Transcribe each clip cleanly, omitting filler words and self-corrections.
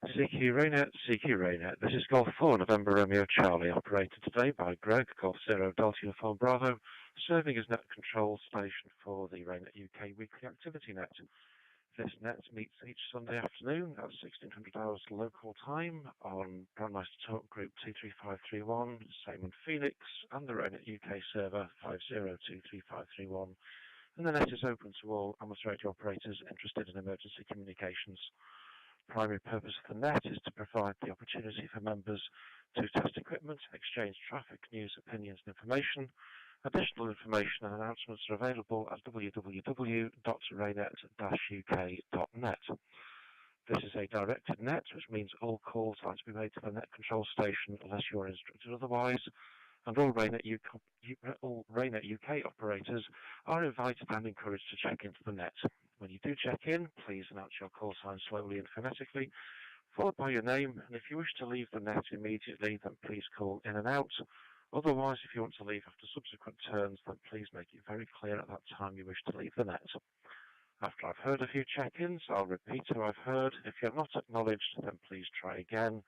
CQ RAYNET, CQ RAYNET. This is Golf 4, November Romeo Charlie, operated today by Greg, Golf 0 Delta Uniform Bravo, serving as net control station for the RAYNET-UK weekly activity net. This net meets each Sunday afternoon at 1600 hours local time on Brandmeister Talk Group 23531, same on Pheonix, and the RAYNET-UK server 50233531. And the net is open to all amateur radio operators interested in emergency communications. Primary purpose of the net is to provide the opportunity for members to test equipment, exchange traffic, news, opinions and information. Additional information and announcements are available at www.raynet-uk.net. This is a directed net, which means all calls are to be made to the net control station unless you are instructed otherwise, and all RAYNET UK operators are invited and encouraged to check into the net. When you do check in, please announce your call sign slowly and phonetically, followed by your name, and if you wish to leave the net immediately, then please call in and out. Otherwise, if you want to leave after subsequent turns, then please make it very clear at that time you wish to leave the net. After I've heard a few check-ins, I'll repeat who I've heard. If you're not acknowledged, then please try again.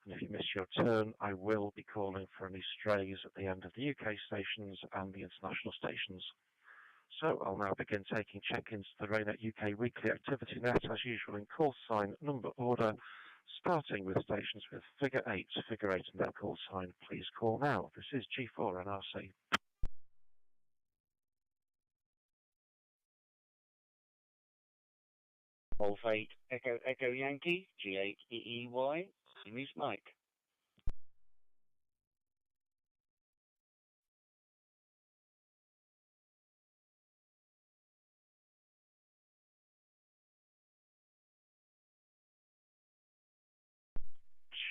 And if you miss your turn, I will be calling for any strays at the end of the UK stations and the international stations. So I'll now begin taking check-ins to the RAYNET UK weekly activity net as usual in call sign number order, starting with stations with figure 8 in their call sign. Please call now. This is G4 NRC. Golf 8 Echo Yankee, G8 EEY, Jimmy's Mike.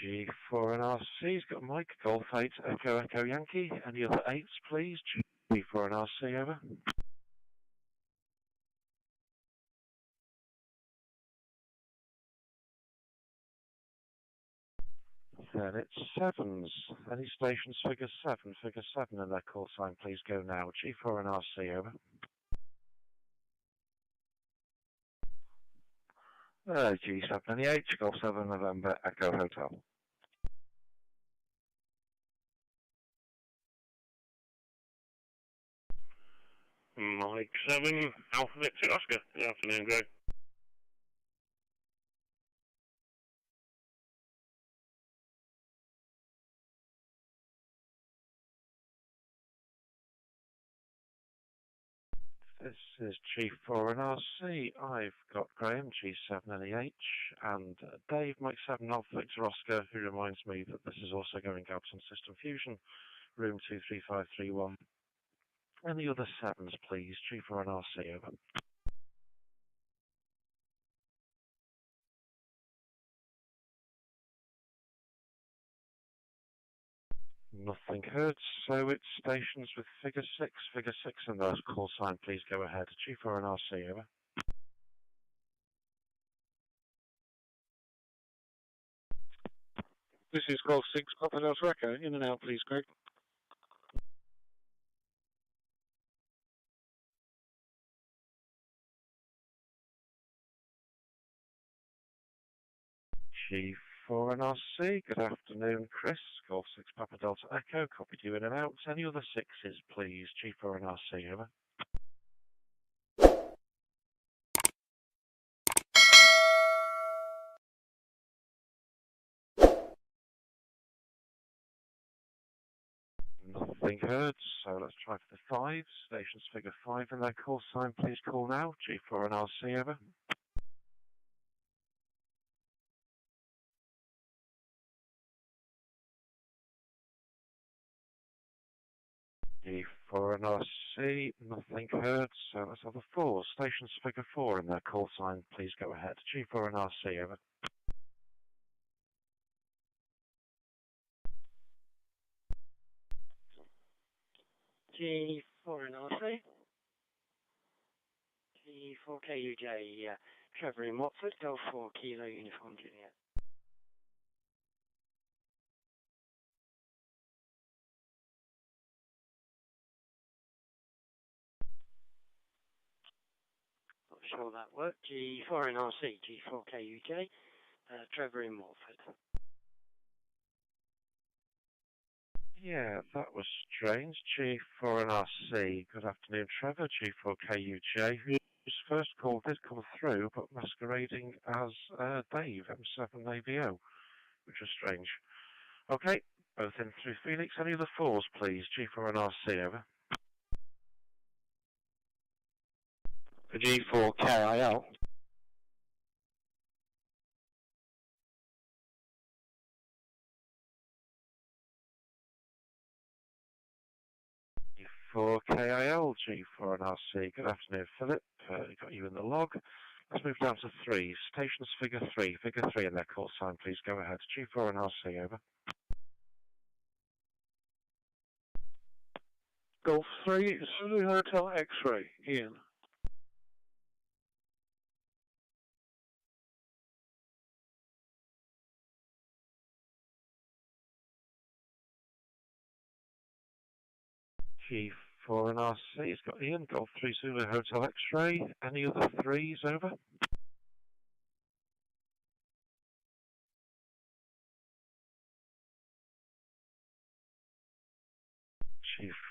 G4 NRC's got Mike, Golf 8 Echo Yankee. Any other 8s, please? G4 NRC, over. Then it's 7s. Any stations figure 7 in their call sign, please go now. G4 NRC, over. G7 any H, Golf 7 November Echo Hotel. Mike 7 Alpha Victor Oscar. Good afternoon, Greg. This is G4 NRC. I've got Graham, G7 NEH, and Dave, Mike 7 Alpha Victor Oscar, who reminds me that this is also going out on System Fusion, room 23531. Any other 7s, please? G4 NRC, over. Nothing heard, so it's stations with figure 6 in their call sign, please go ahead. G4 NRC, over. This is Golf 6 Papa Delta Echo. In and out, please, Greg. G4 NRC, good afternoon, Chris. Golf 6 Papa Delta Echo, copied you in and out. Any other 6s, please? G4 NRC, over. Nothing heard, so let's try for the 5s. Stations figure 5 in their call sign, please call now. G4 NRC, over. G4 NRC, nothing heard, so let's have the 4s. Stations figure 4 in their call sign, please go ahead. G4 NRC, over. G4 NRC, G4 KUJ, Trevor in Watford, Golf 4 Kilo Uniform Juliet. Not sure that worked. G4 NRC, G4 KUJ, Trevor in Morford. Yeah, that was strange. G4NRC. Good afternoon, Trevor. G4KUJ, whose first call did come through, but masquerading as Dave, M7AVO, which was strange. Okay, both in through Pheonix. Any of the fours, please? G4NRC, over. G4KIL. G4KIL, G4NRC. Good afternoon, Philip. Got you in the log. Let's move down to threes. Stations figure 3. Figure 3 in their call sign, please. Go ahead. G4NRC, over. Golf 3, Zulu Hotel X-Ray, Ian. G4NRC, it's got Ian. Golf 3 Zulu Hotel X-Ray. Any other threes, over?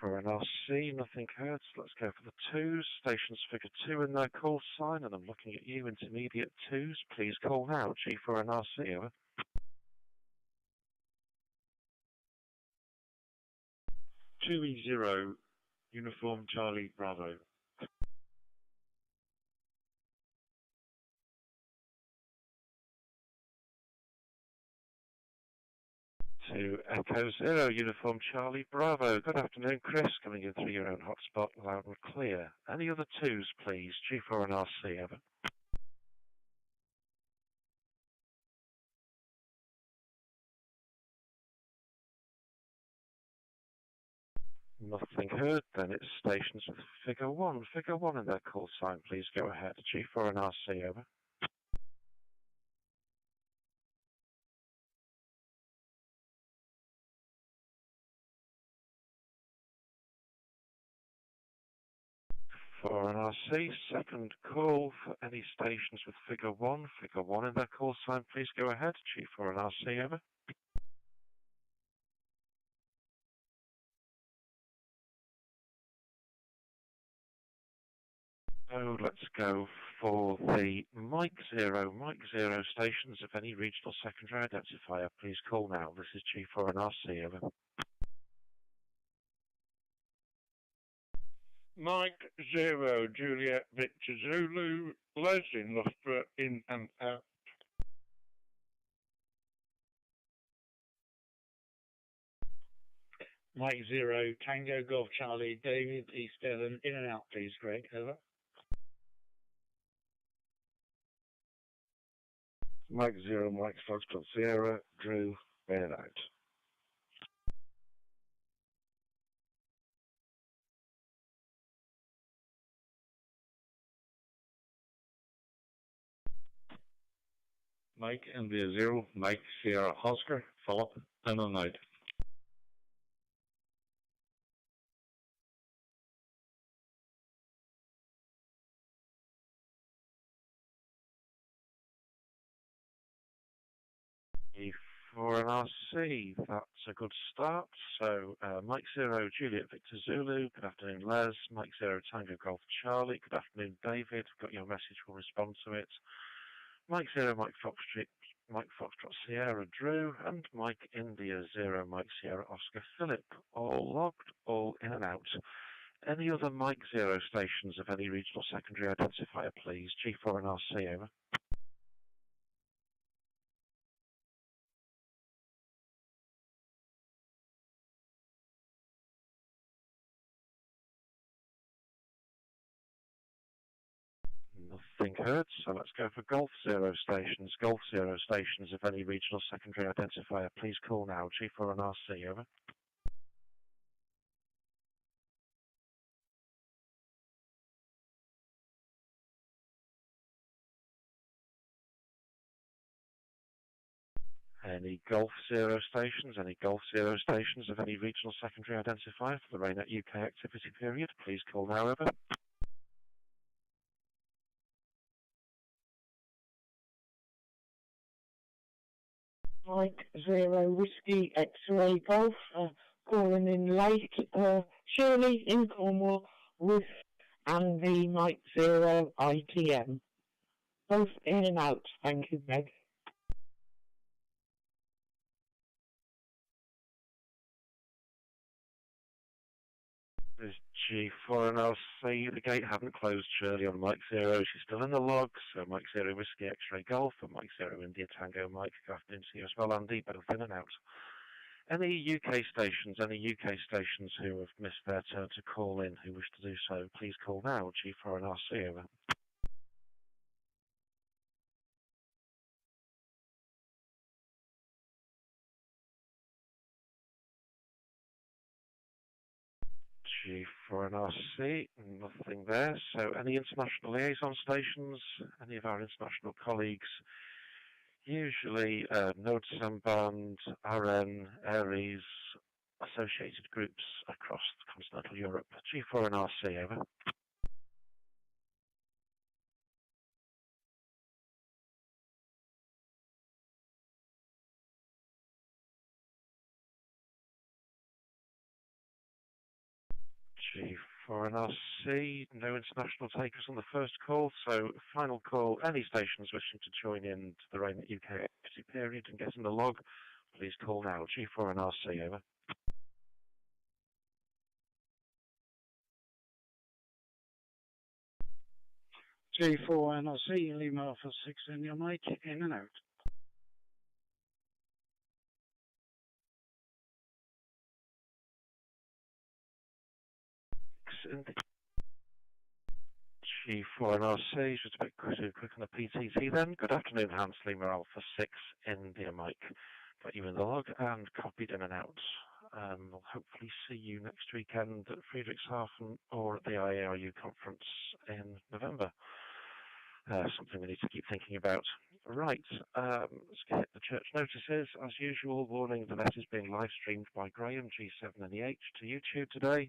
G4NRC, nothing heard. So let's go for the twos. Stations figure 2 in their call sign, and I'm looking at you, intermediate twos. Please call now. G4NRC, over. 2E0, Uniform Charlie Bravo. To Echo 0, Uniform Charlie Bravo. Good afternoon, Chris. Coming in through your own hotspot, loud and clear. Any other twos, please? G4NRC, over. Nothing heard. Then it's stations with figure 1. Figure 1 in their call sign, please. Go ahead. G4NRC, over. G4NRC, second call for any stations with figure 1. Figure 1 in their call sign, please. Go ahead. G4NRC, over. Oh, let's go for the Mike Zero stations of any regional secondary identifier. Please call now. This is G4NRC, over. Mike 0, Juliet Victor Zulu, Les in Loughborough, in and out. Mike 0, Tango Golf Charlie, David East Devon, in and out, please, Greg, over. Mike 0, Mike Foxtrot Sierra, Drew, in and out. Mike India 0, Mike Sierra Oscar, Philip, in and out. G4NRC, that's a good start. So, Mike 0, Juliet Victor Zulu, good afternoon, Les. Mike 0, Tango Golf Charlie, good afternoon, David. Got your message, we'll respond to it. Mike 0, Mike Foxtrot Sierra Drew, and Mike India 0, Mike Sierra Oscar Philip, all logged, all in and out. Any other Mike 0 stations of any regional secondary identifier, please? G4NRC, over. Nothing heard, so let's go for Golf 0 stations. Golf 0 stations of any regional secondary identifier, please call now. G4NRC, over. Any Golf 0 stations, any Golf 0 stations of any regional secondary identifier for the RAYNET-UK activity period, please call now, over. Zero Whiskey X-Ray Golf, calling in late, Shirley in Cornwall with and the Mike Zero ITM. Both in and out, thank you, Meg. There's G4 and LC. The gate hadn't closed, Shirley, on Mike Zero. She's still in the log, so Mike Zero Whiskey X-Ray Golf and Mike Zero India Tango Mike. Good afternoon to you as well, Andy. Both in and out. Any UK stations who have missed their turn to call in who wish to do so, please call now. G4 and RC, over. G4 and RC, nothing there. So any international liaison stations, any of our international colleagues, usually Node Samband, RN, Aries, associated groups across continental Europe. G4 and RC, over. G4 and RC, no international takers on the first call, so final call, any stations wishing to join in to the RAYNET-UK activity period and get in the log, please call now. G4 and RC, over. G4 and RC, Lima Alpha 6 in your mic, in and out. G4 and RC, just a bit quick on the PTT then. Good afternoon, Hans, Lima Alpha 6, India Mike. Got you in the log and copied in and out. We'll hopefully see you next weekend at Friedrichshafen or at the IARU conference in November. Something we need to keep thinking about. Right, let's get the church notices. As usual, warning the net is being live streamed by Graham, G7NEH, to YouTube today.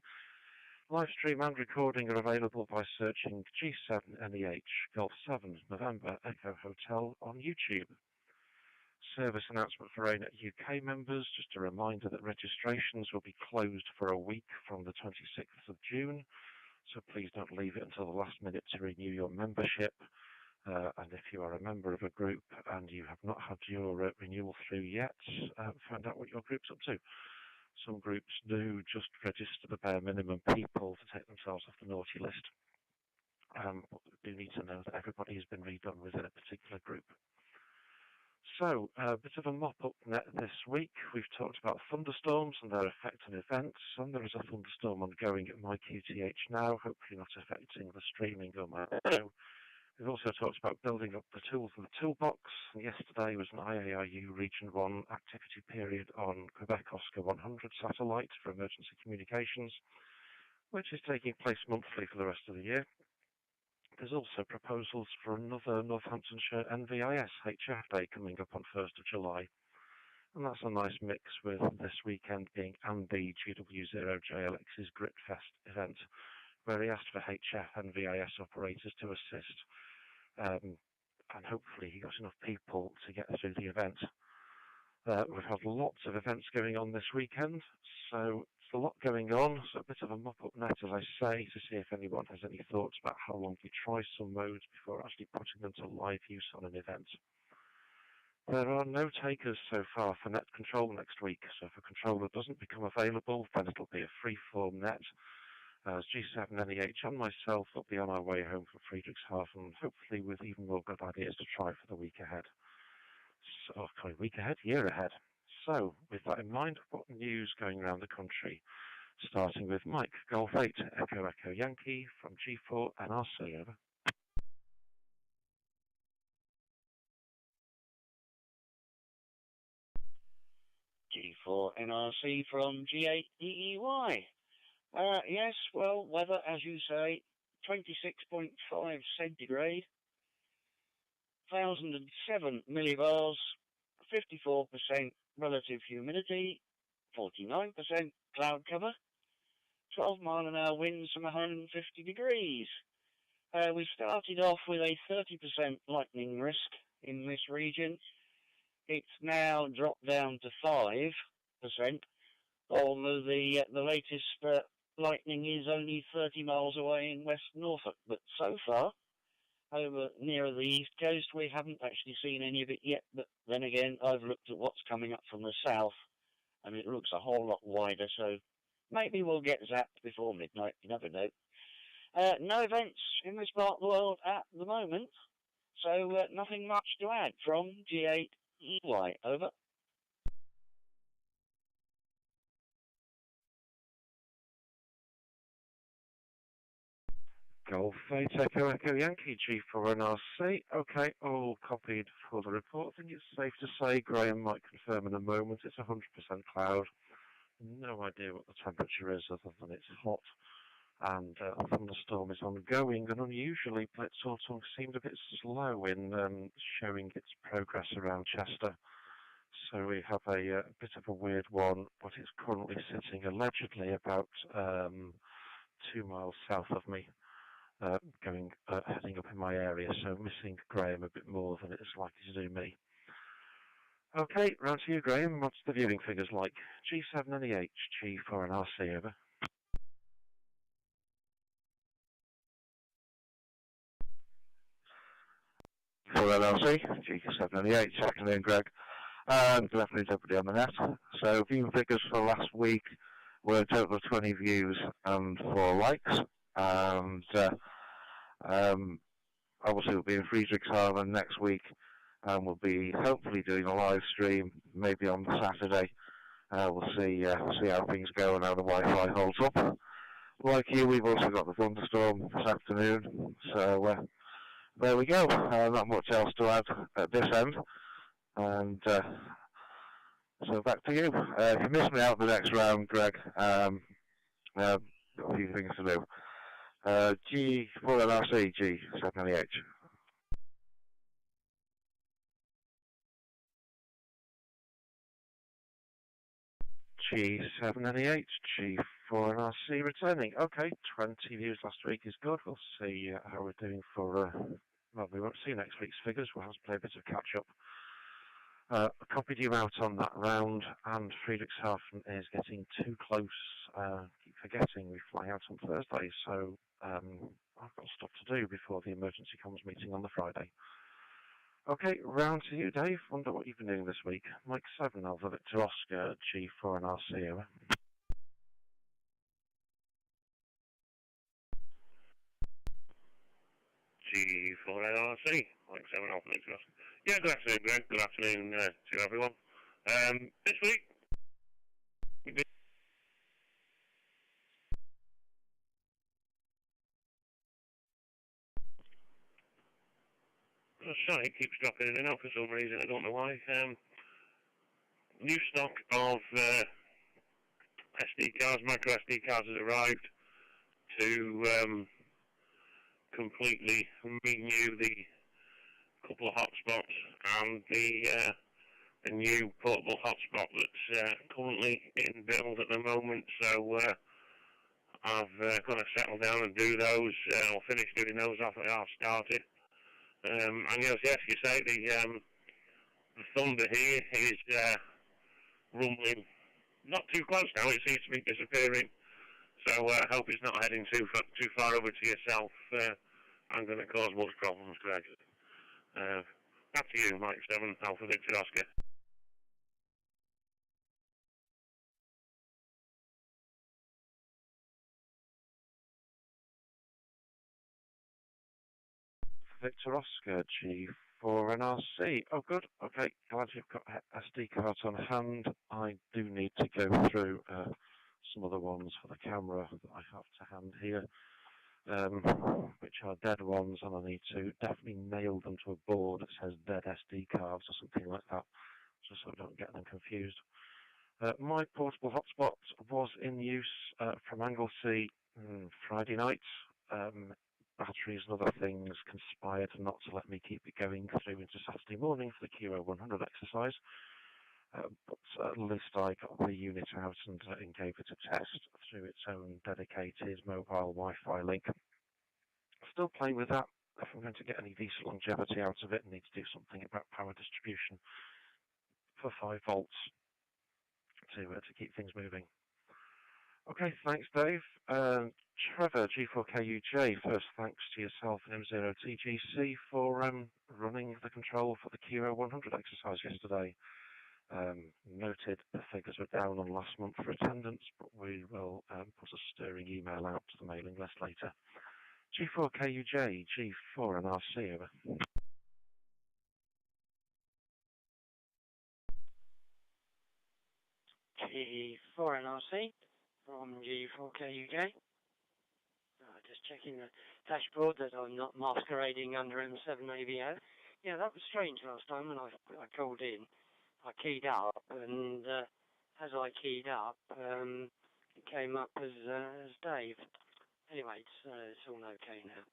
Live stream and recording are available by searching G7NEH Golf 7 November Echo Hotel on YouTube. Service announcement for RAYNET-UK members. Just a reminder that registrations will be closed for a week from the 26th of June, so please don't leave it until the last minute to renew your membership. And if you are a member of a group and you have not had your renewal through yet, find out what your group's up to. Some groups do just register the bare minimum people to take themselves off the naughty list. But we do need to know that everybody has been redone within a particular group. So, a bit of a mop-up net this week. We've talked about thunderstorms and their effect on events, and there is a thunderstorm ongoing at my QTH now, hopefully not affecting the streaming on my video. We've also talked about building up the tools in the toolbox, and yesterday was an IARU Region 1 activity period on Quebec Oscar 100 satellite for emergency communications, which is taking place monthly for the rest of the year. There's also proposals for another Northamptonshire NVIS HF Day coming up on 1st of July. And that's a nice mix with this weekend being Andy GW0JLX's Gritfest event, where he asked for HF NVIS operators to assist. And hopefully he got enough people to get through the event. We've had lots of events going on this weekend, so it's a lot going on, so a bit of a mop-up net, as I say, to see if anyone has any thoughts about how long we try some modes before actually putting them to live use on an event. There are no takers so far for net control next week, so if a controller doesn't become available, then it'll be a free-form net. As G7NEH and myself will be on our way home from Friedrichshafen, hopefully with even more good ideas to try for the week ahead. So, year ahead. So, with that in mind, what news going around the country? Starting with Mike, Golf 8, Echo Echo Yankee from G4 NRC, over. G4 NRC from G8 EEY. Yes, well, weather, as you say, 26.5 centigrade, 1,007 millibars, 54% relative humidity, 49% cloud cover, 12-mile-an-hour winds from 150 degrees. We started off with a 30% lightning risk in this region. it's now dropped down to 5%, although the latest lightning is only 30 miles away in West Norfolk. But so far, over nearer the east coast, we haven't actually seen any of it yet. But then again, I've looked at what's coming up from the south, and it looks a whole lot wider, so maybe we'll get zapped before midnight, you never know. No events in this part of the world at the moment, so nothing much to add from G8EY, over. Golf 8 Echo Echo Yankee G4NRC. Okay, all copied for the report. I think it's safe to say, Graham might confirm in a moment, it's 100% cloud. No idea what the temperature is other than it's hot. And a thunderstorm is ongoing, and unusually Blitzautung seemed a bit slow in showing its progress around Chester. So we have a bit of a weird one, but it's currently sitting allegedly about 2 miles south of me. Heading up in my area, so missing Graham a bit more than it is likely to do me. Okay, round to you, Graham. What's the viewing figures like? G7NEH, G4NRC, over. G4NRC, G7NEH, afternoon, Greg. Good afternoon to everybody on the net. So viewing figures for last week were a total of 20 views and 4 likes. And obviously we'll be in Friedrichshafen next week, and we'll be hopefully doing a live stream maybe on Saturday. We'll see how things go and how the Wi-Fi holds up. Like you, we've also got the thunderstorm this afternoon, so there we go. Not much else to add at this end, and so back to you. If you miss me out the next round, Greg, got a few things to do. G4NRC, G7NEH. G7NEH, G4NRC returning. Okay, 20 views last week is good. We'll see how we're doing for, well, we won't see next week's figures. We'll have to play a bit of catch up. I copied you out on that round, and Friedrichshafen is getting too close. Keep forgetting we fly out on Thursday, so I've got stuff to do before the emergency comms meeting on the Friday. Okay, round to you, Dave. Wonder what you've been doing this week. Mike 7, Alpha Victor Oscar, G4NRC, over. G4NRC, Mike 7, Alpha Victor Oscar. Yeah, good afternoon, Greg. Good afternoon to everyone. This week, sorry, it keeps dropping in and out for some reason. I don't know why. New stock of SD cards, micro SD cards has arrived to completely renew the couple of hotspots and the new portable hotspot that's currently in build at the moment. So I've got to settle down and do those. I'll finish doing those after I've started. And yes, you say the thunder here is rumbling not too close now. It seems to be disappearing. So I hope it's not heading too far over to yourself. I'm going to cause much problems, Greg. Back to you, Mike 7, Alpha Victor Oscar. Victor Oscar, G4NRC. Oh, good. Okay, glad you've got SD cards on hand. I do need to go through some other ones for the camera that I have to hand here, which are dead ones, and I need to definitely nail them to a board that says dead SD cards or something like that, just so I don't get them confused. My portable hotspot was in use from Anglesey Friday night. Batteries and other things conspired not to let me keep it going through into Saturday morning for the QO 100 exercise. But at least I got the unit out and gave it a test through its own dedicated mobile Wi-Fi link. Still playing with that. If I'm going to get any decent longevity out of it, I need to do something about power distribution. for 5 volts to keep things moving. Okay, thanks, Dave. Trevor, G4KUJ, first thanks to yourself and M0TGC for running the control for the QO100 exercise yesterday. Noted the figures were down on last month for attendance, but we will put a stirring email out to the mailing list later. G4KUJ, G4 and RC, over. G4 and RC from G4KUJ. Just checking the dashboard that I'm not masquerading under M7 AVO. Yeah, that was strange last time when I called in. I keyed up, and as I keyed up, it came up as Dave. Anyway, it's all okay now.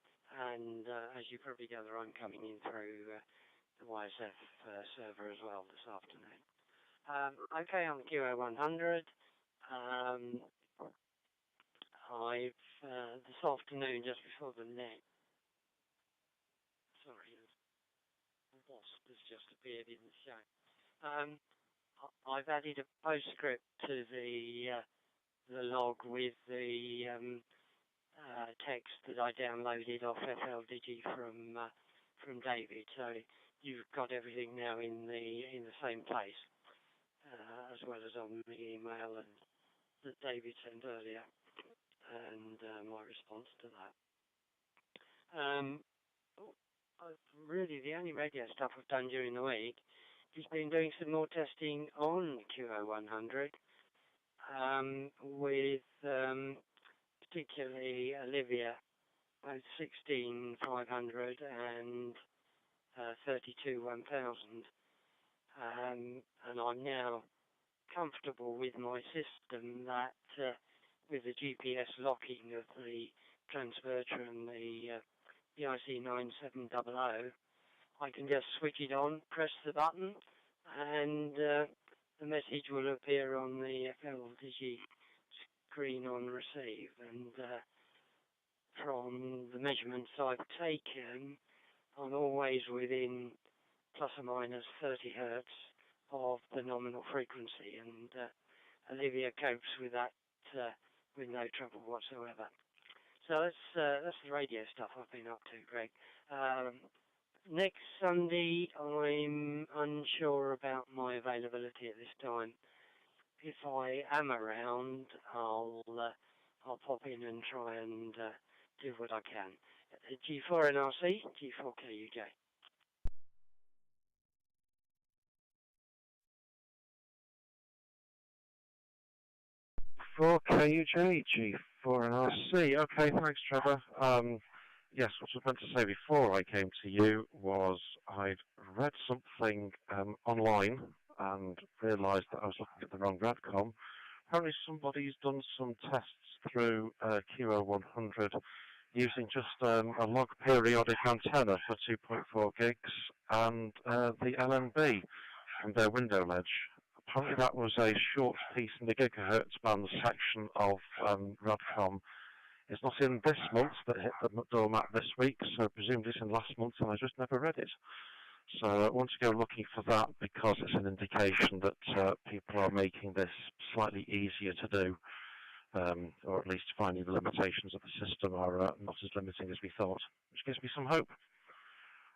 And as you probably gather, I'm coming in through the YSF server as well this afternoon. Okay, on the QO100. I've this afternoon, just before the net. Sorry, the wasp has just appeared in the show. I've added a postscript to the log with the text that I downloaded off FLDigi from David. So you've got everything now in the same place, as well as on the email that David sent earlier, and my response to that. Really, the only radio stuff I've done during the week has been doing some more testing on QO100 with particularly Olivia, both 16500 and 321000. And I'm now comfortable with my system that with the GPS locking of the transverter and the IC9700, I can just switch it on, press the button, and the message will appear on the FLDigi screen on receive. And from the measurements I've taken, I'm always within plus or minus 30 hertz of the nominal frequency, and Olivia copes with that with no trouble whatsoever. So that's the radio stuff I've been up to, Greg. Next Sunday, I'm unsure about my availability at this time. If I am around, I'll pop in and try and do what I can. G4 NRC, G4KUJ. G4KUJ, G4 and RC. Okay, thanks, Trevor. Yes, what I was meant to say before I came to you was I'd read something online and realised that I was looking at the wrong Radcom. Apparently somebody's done some tests through QO100 using just a log periodic antenna for 2.4 gigs and the LNB from their window ledge. Apparently that was a short piece in the gigahertz band section of Radcom. It's not in this month, but hit the doormat this week, so presumably it's in last month, and I just never read it. So I want to go looking for that because it's an indication that people are making this slightly easier to do, or at least finding the limitations of the system are not as limiting as we thought, which gives me some hope.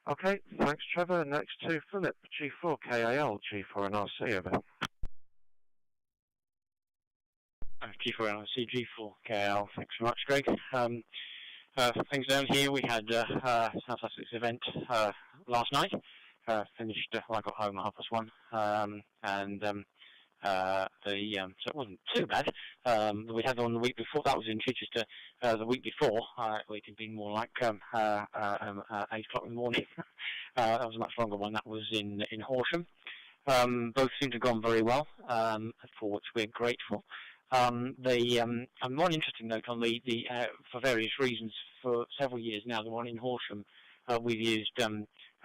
Okay, thanks, Trevor. Next to Philip, G4KAL, G4 and RC, over. G4 NRC, G4KL, thanks very much, Greg. Things down here, we had South Sussex event last night. Finished, well, I got home at 1:30, and so it wasn't too bad. We had on the week before, that was in Chichester, the week before, it had been more like 8 o'clock in the morning. That was a much longer one, that was in Horsham. Both seem to have gone very well, for which we're grateful. One interesting note on the for various reasons, for several years now, the one in Horsham, we've used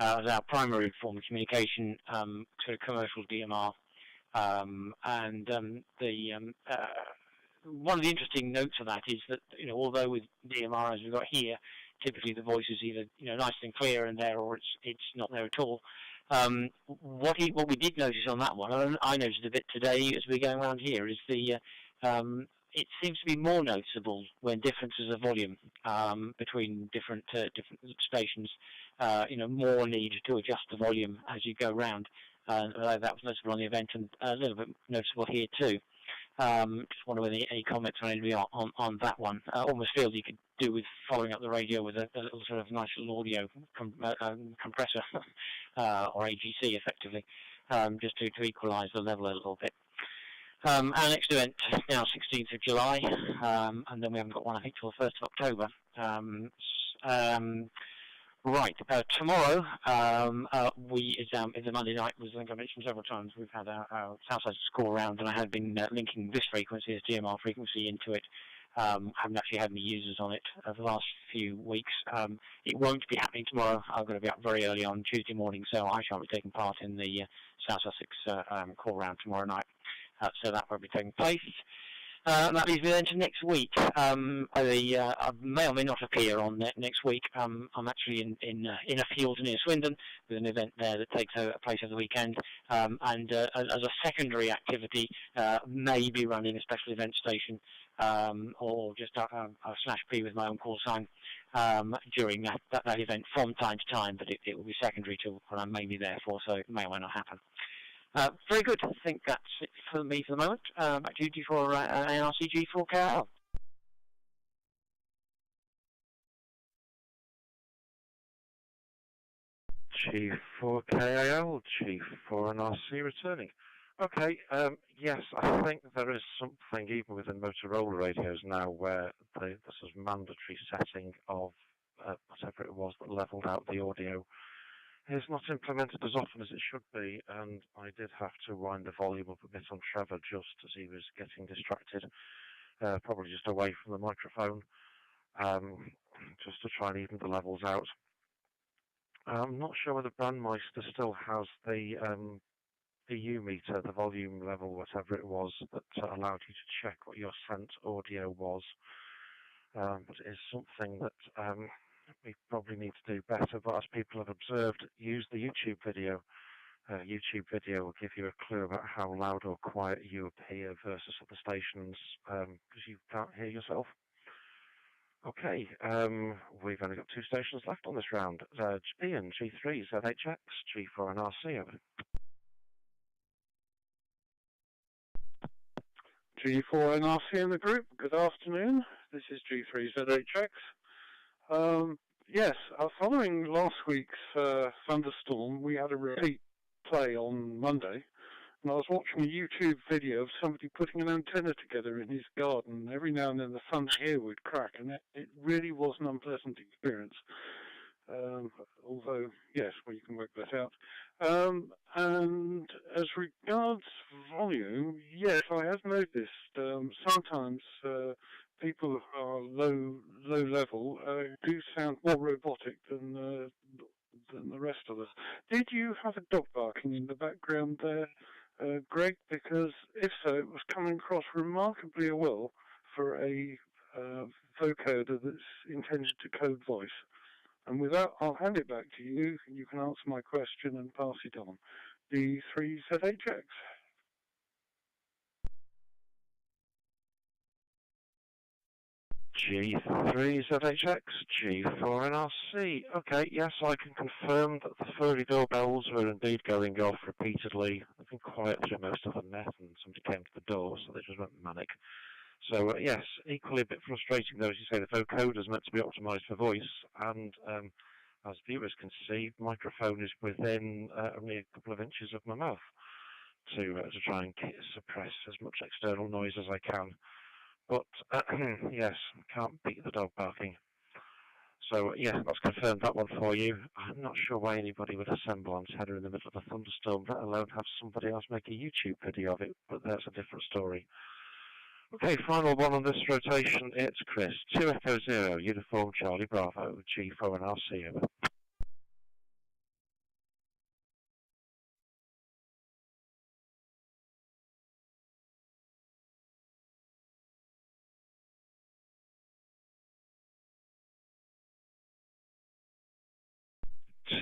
as our primary form of communication, sort of commercial DMR. One of the interesting notes of that is that, although with DMR as we've got here, typically the voice is either, nice and clear and there, or it's not there at all. What we did notice on that one, and I noticed a bit today as we're going around here, is it seems to be more noticeable when differences of volume between different stations. More need to adjust the volume as you go round. That was noticeable on the event, and a little bit noticeable here too. Just wonder whether any comments on anybody on that one. Almost feel you could do with following up the radio with a little sort of nice little audio compressor or AGC effectively, just to equalise the level a little bit. Our next event now 16th of July, and then we haven't got one I think till the 1st of October. Right, tomorrow is a Monday night, as I think I mentioned several times. We've had our Southside score round, and I have been linking this frequency, this DMR frequency, into it. Haven't actually had any users on it the last few weeks. It won't be happening tomorrow. I'm going to be up very early on Tuesday morning, so I shan't be taking part in the South Sussex call round tomorrow night. So that won't be taking place. That leads me then to next week. I may or may not appear on next week. I'm actually in a field near Swindon with an event there that takes place over the weekend. And as a secondary activity, may be running a special event station or just a /P with my own call sign during that event from time to time. But it will be secondary to what I'm mainly there for, so it may or may not happen. Very good. I think that's it for me for the moment. Back to you for NRC G4KL. G4KL, G4NRC returning. Okay, yes, I think there is something even within Motorola radios now where the sort of mandatory setting of whatever it was that levelled out the audio is not implemented as often as it should be, and I did have to wind the volume up a bit on Trevor just as he was getting distracted, probably just away from the microphone, just to try and even the levels out. I'm not sure whether Brandmeister still has the EU meter, the volume level, whatever it was, that allowed you to check what your sent audio was, but it is something that we probably need to do better. But as people have observed, use the YouTube video. YouTube video will give you a clue about how loud or quiet you appear versus other stations, because you can't hear yourself. Okay, we've only got 2 stations left on this round. Ian, G3, ZHX, G4 and RC. G4 and RC in the group, good afternoon. This is G3 ZHX. Yes, following last week's thunderstorm, we had a repeat play on Monday, and I was watching a YouTube video of somebody putting an antenna together in his garden. Every now and then the thunder here would crack, and it really was an unpleasant experience. Although, yes, well, you can work that out. And as regards volume, yes, I have noticed sometimes people who are low level do sound more robotic than the rest of us. Did you have a dog barking in the background there, Greg? Because if so, it was coming across remarkably well for a vocoder that's intended to code voice. And with that, I'll hand it back to you. You can answer my question and pass it on. D3ZHX. G3ZHX, G4NRC. Okay, yes, I can confirm that the furry doorbells were indeed going off repeatedly. They've been quiet through most of the net, and somebody came to the door, so they just went manic. So, yes, equally a bit frustrating, though, as you say, the vocoder is meant to be optimised for voice, and as viewers can see, the microphone is within only a couple of inches of my mouth to try and suppress as much external noise as I can. But, yes, can't beat the dog barking. So, yeah, that's confirmed that one for you. I'm not sure why anybody would assemble antenna in the middle of a thunderstorm, let alone have somebody else make a YouTube video of it, but that's a different story. Okay, final one on this rotation, it's Chris. 2 Echo 0, Uniform Charlie Bravo, G4 and RC, over.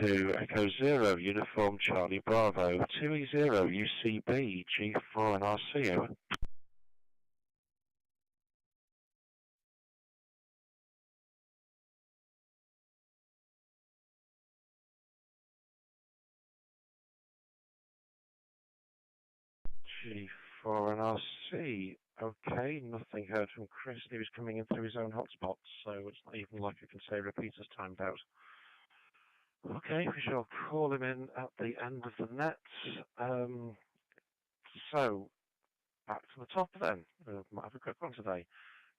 to Echo 0, Uniform Charlie Bravo, 2E0, UCB, G4 and RC, over. G4 and RC, okay, nothing heard from Chris. He was coming in through his own hotspot, so it's not even like I can say repeaters timed out. Okay, we shall call him in at the end of the net. So, back to the top then. Might have a quick one today.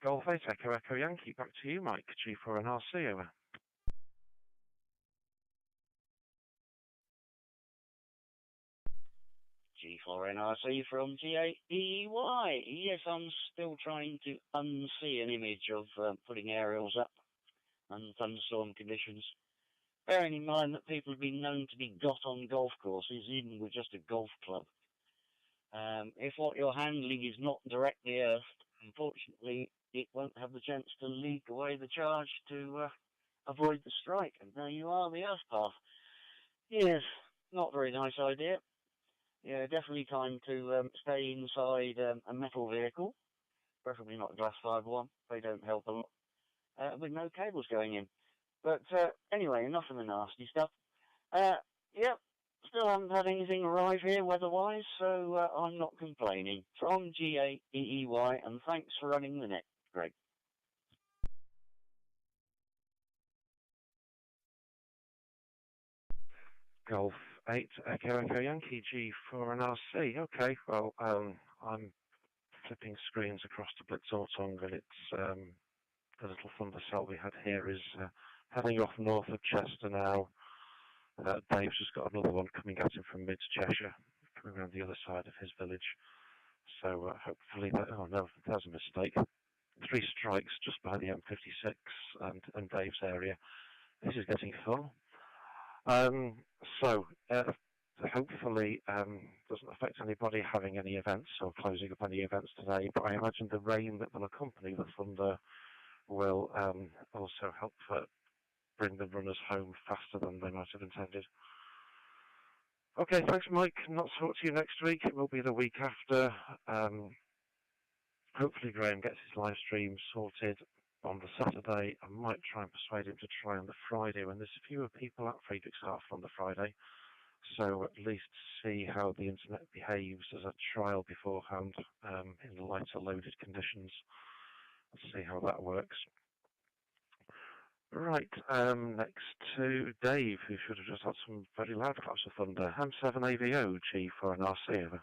Golf 8, Echo, Echo Yankee. Back to you, Mike. G4 and RC, over. G4NRC from G8EY. Yes, I'm still trying to unsee an image of putting aerials up and thunderstorm conditions. Bearing in mind that people have been known to be got on golf courses, even with just a golf club. If what you're handling is not directly earthed, unfortunately, it won't have the chance to leak away the charge to avoid the strike. And there you are, the earth path. Yes, not a very nice idea. Yeah, definitely time to stay inside a metal vehicle, preferably not a glass fibre one. They don't help a lot, with no cables going in. But anyway, enough of the nasty stuff. Yep, still haven't had anything arrive here weather-wise, so I'm not complaining. From G8EEY, and thanks for running the net, Greg. Golf 8, Echo, Echo Yankee, G4 and RC. Okay, well, I'm flipping screens across to Blitzortung, and it's the little thunder cell we had here is heading off north of Chester now. Dave's just got another one coming at him from mid-Cheshire, coming around the other side of his village. So hopefully, oh no, there's a mistake. 3 strikes just by the M56 and Dave's area. This is getting full. So hopefully doesn't affect anybody having any events or closing up any events today, but I imagine the rain that will accompany the thunder will also help bring the runners home faster than they might have intended. Okay, thanks Mike. Not talk to you next week, it will be the week after. Hopefully Graham gets his live stream sorted on the Saturday. I might try and persuade him to try on the Friday when there's fewer people at Friedrichshafen on the Friday. So at least see how the internet behaves as a trial beforehand in lighter loaded conditions. Let's see how that works. Right, next to Dave, who should have just had some very loud claps of thunder. M7AVO, G4 and RC, over.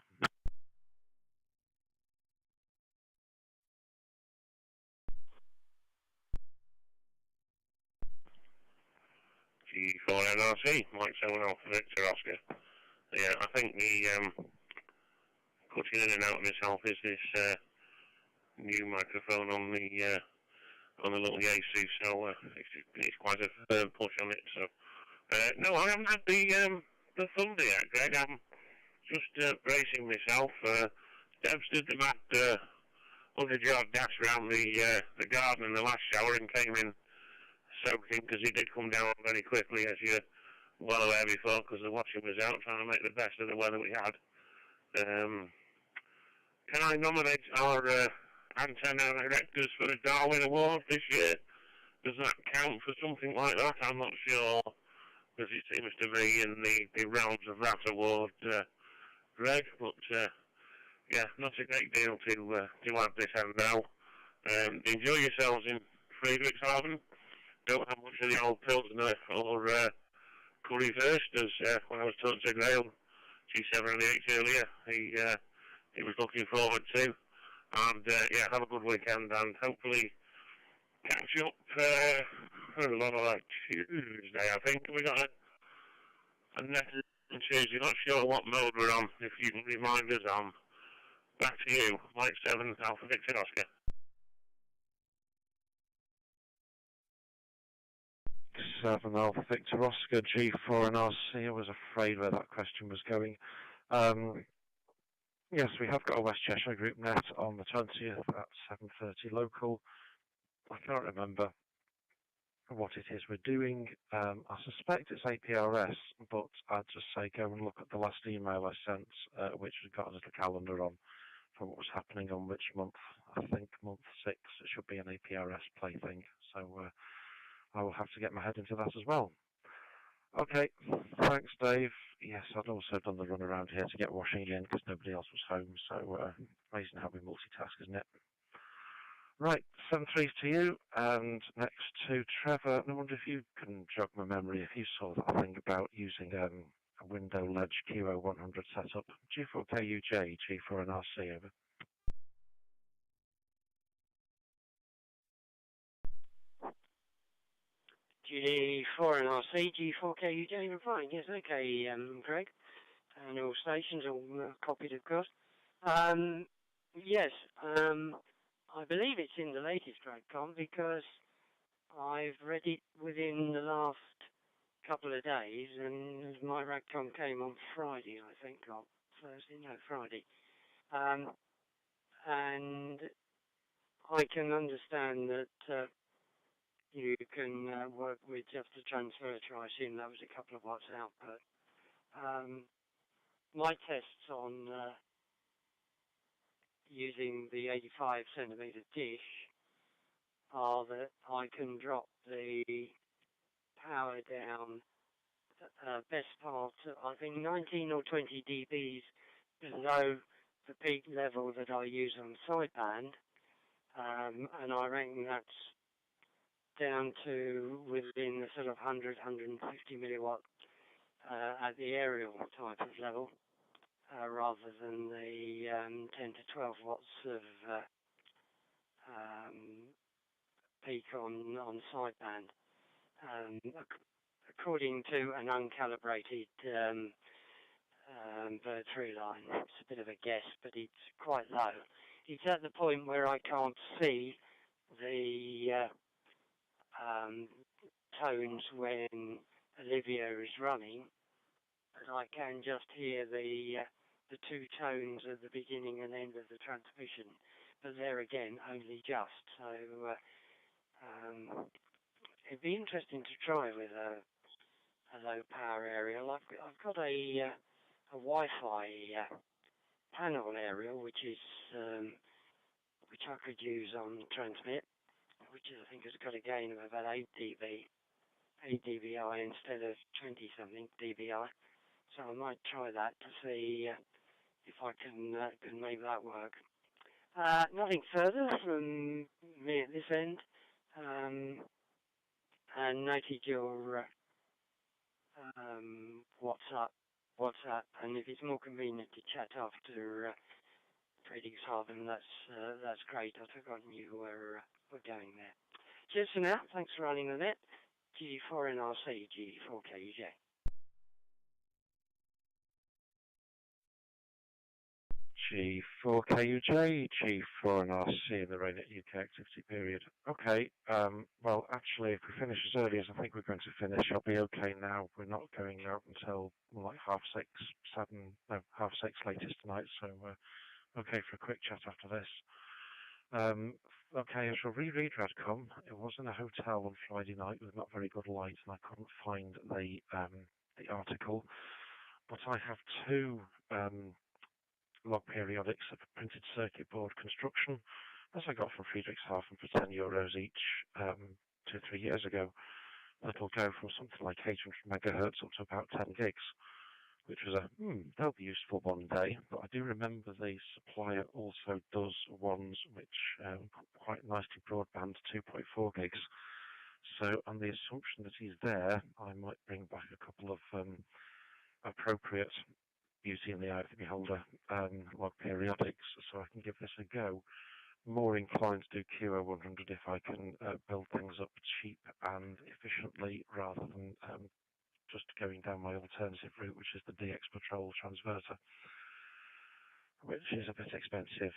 G4 NRC, Mike 7 Alpha Victor Oscar. Yeah, I think the cutting in and out of myself is this new microphone on the little Yaesu, so it's quite a firm push on it. So no, I haven't had the thunder yet, Greg. I'm just bracing myself. Debs did the mad 100-yard dash around the garden in the last shower and came in soaking because he did come down very quickly, as you're well aware before, because the washing was out, trying to make the best of the weather we had. Can I nominate our antenna erectors for a Darwin Award this year? Does that count for something like that? I'm not sure, because it seems to be in the realms of that award, Greg, but yeah, not a great deal to add this end now. Enjoy yourselves in Friedrichshafen. Don't have much of the old Pilsner or curry first, as when I was talking to Grail, G7 and the 8 earlier, he was looking forward to. And yeah, have a good weekend and hopefully catch up a lot of like Tuesday, I think. We got a net on Tuesday, not sure what mode we're on, if you can remind us on. Back to you, Mike 7, Alpha Victor Oscar. 7 Alpha Victor Oscar, G4 and RC. I was afraid where that question was going. Yes, we have got a West Cheshire group net on the 20th at 7:30 local. I can't remember what it is we're doing. I suspect it's APRS, but I'd just say go and look at the last email I sent, which has got a little calendar on for what was happening on which month. I think month 6, it should be an APRS plaything. So I will have to get my head into that as well. Okay, thanks, Dave. Yes, I'd also done the run around here to get washing in because nobody else was home. So amazing how we multitask, isn't it? Right, 7-3 to you, and next to Trevor. I wonder if you can jog my memory if you saw that thing about using a window ledge QO100 setup. G4KUJ, G4 and RC, over. G4 and RC, G4KUJ, replying. Yes, okay, Greg. And all stations, all copied, of course. Yes, I believe it's in the latest RADCOM because I've read it within the last couple of days, and my RADCOM came on Friday, I think, or Thursday, no, Friday. And I can understand that you can work with just a transverter. I assume that was a couple of watts output. My tests on using the 85 centimetre dish are that I can drop the power down best part, I think 19 or 20 dBs below the peak level that I use on sideband, and I reckon that's down to within the sort of 100, 150 milliwatt at the aerial type of level, rather than the 10 to 12 watts of peak on sideband. According to an uncalibrated bird through line, it's a bit of a guess, but it's quite low. It's at the point where I can't see the tones when Olivia is running, but I can just hear the two tones at the beginning and end of the transmission. But there again, only just. So it'd be interesting to try with a low power aerial. I've got a Wi-Fi panel aerial, which I could use on transmit, which I think has got a gain of about 8 dBi instead of 20 something dBi. So I might try that to see if I can make that work. Nothing further from me at this end. And noted your WhatsApp, and if it's more convenient to chat after trading Harvin, that's great. I've forgotten you were going there. Cheers for now. Thanks for running the net. G4NRC, G4KUJ. G4KUJ, G4NRC in the RAYNET-UK activity period. Okay, well, actually, if we finish as early as I think we're going to finish, I'll be okay now. We're not going out until like 6:30 latest tonight, so okay for a quick chat after this. Okay, I shall reread RADCOM. It was in a hotel on Friday night with not very good light, and I couldn't find the article. But I have two log periodics of a printed circuit board construction, as I got from Friedrichshafen for €10 each 2-3 years ago. That'll go from something like 800 megahertz up to about 10 gigs, which was that'll be useful one day. But I do remember the supplier also does ones which quite nicely broadband 2.4 gigs. So on the assumption that he's there, I might bring back a couple of appropriate beauty in the eye of the beholder log periodics, so I can give this a go. More inclined to do QO100 if I can build things up cheap and efficiently, rather than just going down my alternative route, which is the DX Patrol transverter, which is a bit expensive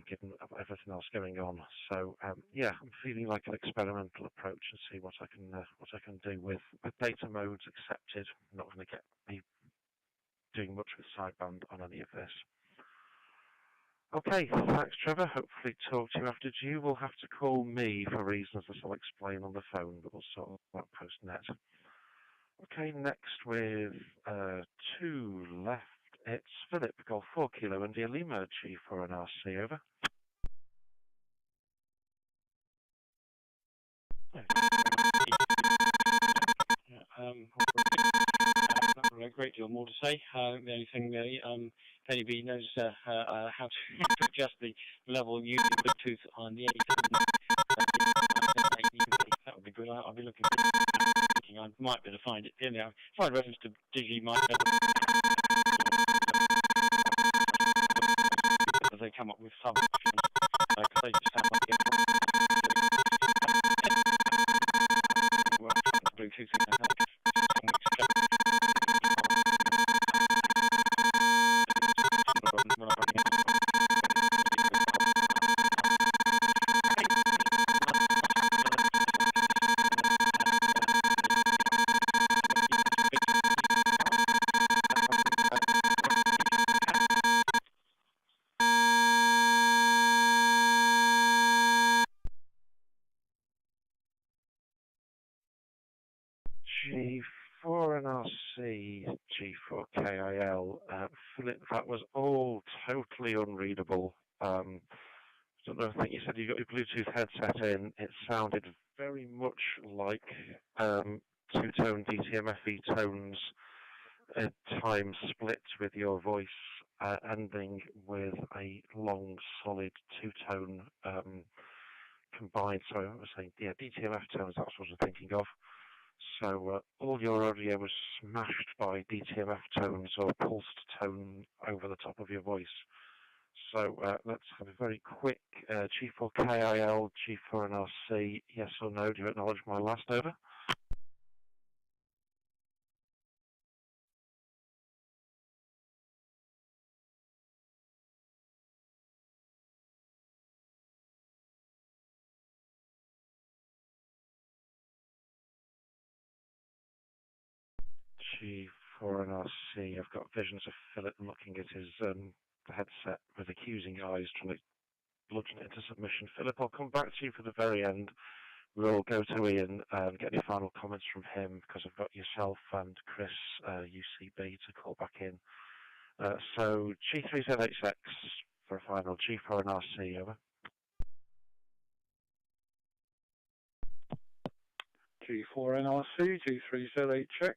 given everything else going on. So yeah, I'm feeling like an experimental approach and see what I can do with data modes accepted. I'm not going to be doing much with sideband on any of this. Okay, thanks Trevor. Hopefully talk to you after. You will have to call me for reasons that I'll explain on the phone, but we'll sort that post-net. Okay, next with 2 left, it's Philip, Golf 4 Kilo India Lima, G4 and RC, over. Not a great deal more to say. The only thing, Penny B knows how to adjust the level using Bluetooth on the 8. That would be good. I'll be looking. I might be able to find it. Anyhow, find reference to Digi might be able to, they come up with some options. Because they just have like Bluetooth and that. G4 and RC, G4 KIL, Philip, that was all totally unreadable. I think you said you got your Bluetooth headset in. It sounded very much like two-tone DTMFE tones at times split with your voice, ending with a long, solid two-tone combined. So I was saying, yeah, DTMF tones, that's what I'm thinking of. So all your audio was smashed by DTMF tones or pulsed tone over the top of your voice. So let's have a very quick G4 KIL, G4 and RC, yes or no, do you acknowledge my last, over? G4 and RC, I've got visions of Philip looking at his headset with accusing eyes, trying to bludgeon it into submission. Philip, I'll come back to you for the very end. We'll go to Ian and get any final comments from him, because I've got yourself and Chris, UCB, to call back in. So G3Z8X for a final, G4 and RC, over. G4 NRC, G3Z8X.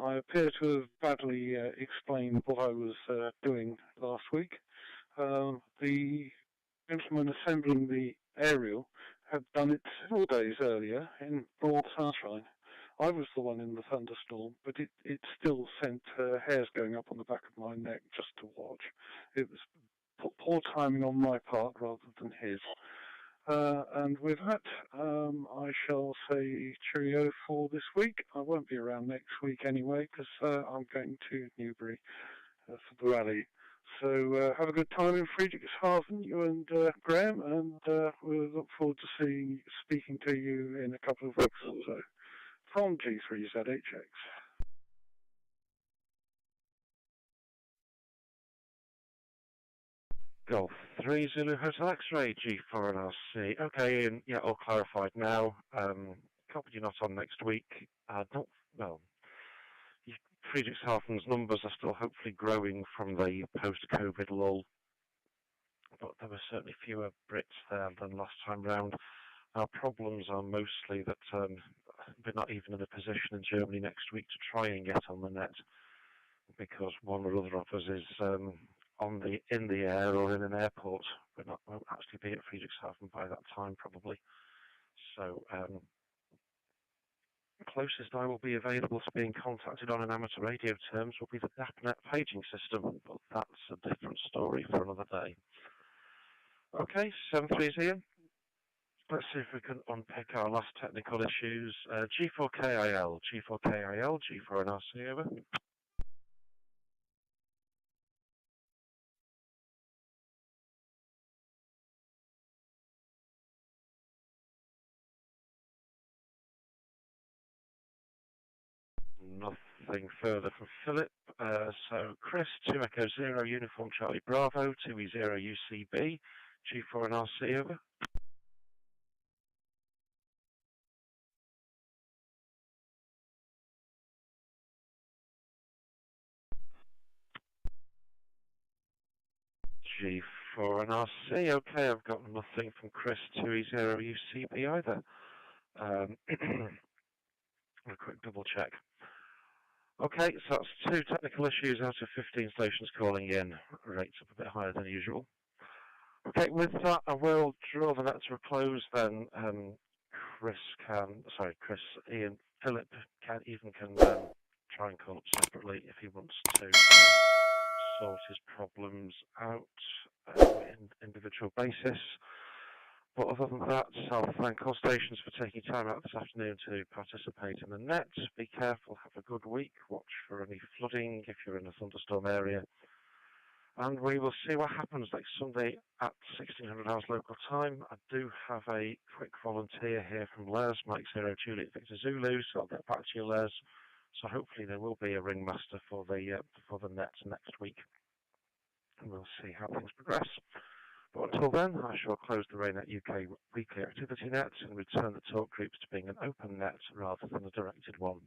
I appear to have badly explained what I was doing last week. The gentleman assembling the aerial had done it several days earlier in broad sunshine. I was the one in the thunderstorm, but it still sent hairs going up on the back of my neck just to watch. It was poor timing on my part rather than his. And with that, I shall say cheerio for this week. I won't be around next week anyway, because I'm going to Newbury for the rally. So have a good time in Friedrichshafen, you and Graham, and we'll look forward to speaking to you in a couple of weeks or so. From G3Z8X. Golf 3 Zulu Hotel X-Ray, G4 and RC. Okay, and yeah, all clarified now. Copy you're not on next week. Friedrichshafen's numbers are still hopefully growing from the post-COVID lull, but there were certainly fewer Brits there than last time round. Our problems are mostly that we're not even in a position in Germany next week to try and get on the net, because one or other of us is in the air or in an airport. Won't actually be at Friedrichshafen by that time probably. So closest I will be available to being contacted on an amateur radio terms will be the DAPnet paging system, but that's a different story for another day. Okay, 7-3 Ian. Let's see if we can unpick our last technical issues. G4KIL, G4KIL, G4 and RC, over. Nothing further from Philip. So Chris, 2 Echo 0, Uniform Charlie Bravo, 2E0 UCB, G4 and RC over. G4 and RC, okay, I've got nothing from Chris, 2E0 UCB either. A quick double check. Okay, so that's 2 technical issues out of 15 stations calling in. Rates up a bit higher than usual. Okay, with that, I will draw the net to a close then. Chris, Ian, Philip can try and call up separately if he wants to sort his problems out in individual basis. But other than that, I'll thank all stations for taking time out this afternoon to participate in the net. Be careful, have a good week, watch for any flooding if you're in a thunderstorm area. And we will see what happens next Sunday at 1600 hours local time. I do have a quick volunteer here from Les, Mike 0 Juliet Victor Zulu, so I'll get back to you, Les. So hopefully there will be a ringmaster for the net next week. And we'll see how things progress. But until then, I shall close the RAYNET-UK weekly activity net and return the talk groups to being an open net rather than a directed one.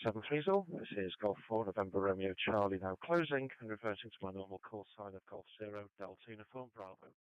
730, this is Golf 4, November Romeo Charlie now closing and reverting to my normal call sign of Golf 0, Delta Uniform Bravo.